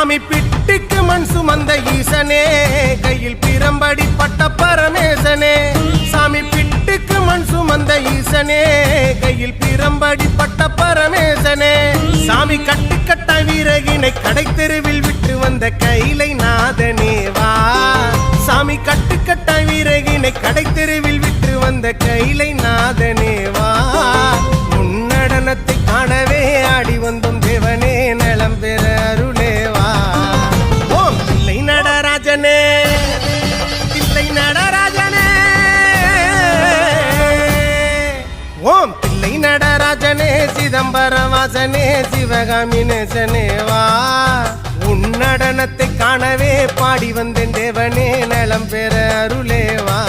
சாமி பிட்டுக்கு மண் சுமந்த ஈசனே, கையில் பிரம்படி பட்ட பரமேசனே. சாமி பிட்டுக்கு மண் சுமந்த ஈசனே, கையில் பிரம்படி பட்ட பரமேசனே. சாமி கட்டுக்கட்ட வீரகினை கடை தெருவில் விட்டு வந்த கைலை நாதனே வா. சாமி கட்டுக்கட்ட வீரகினை கடை தெருவில் விட்டு வந்த கைலை நாதனே வா. உன்னடனத்தை காணவே ஆடி வந்தோம் தேவனே, நலம் பெற அருளேவா. ஓம் தில்லை நடராஜனே, தில்லை நடராஜனே. ஓம் தில்லை நடராஜனே, சிதம்பரவாசனே, சிவகாமி நேசனே வா. உன்னடனத்தை காணவே பாடி வந்தேன் தேவனே, நலம் பெற அருளேவா.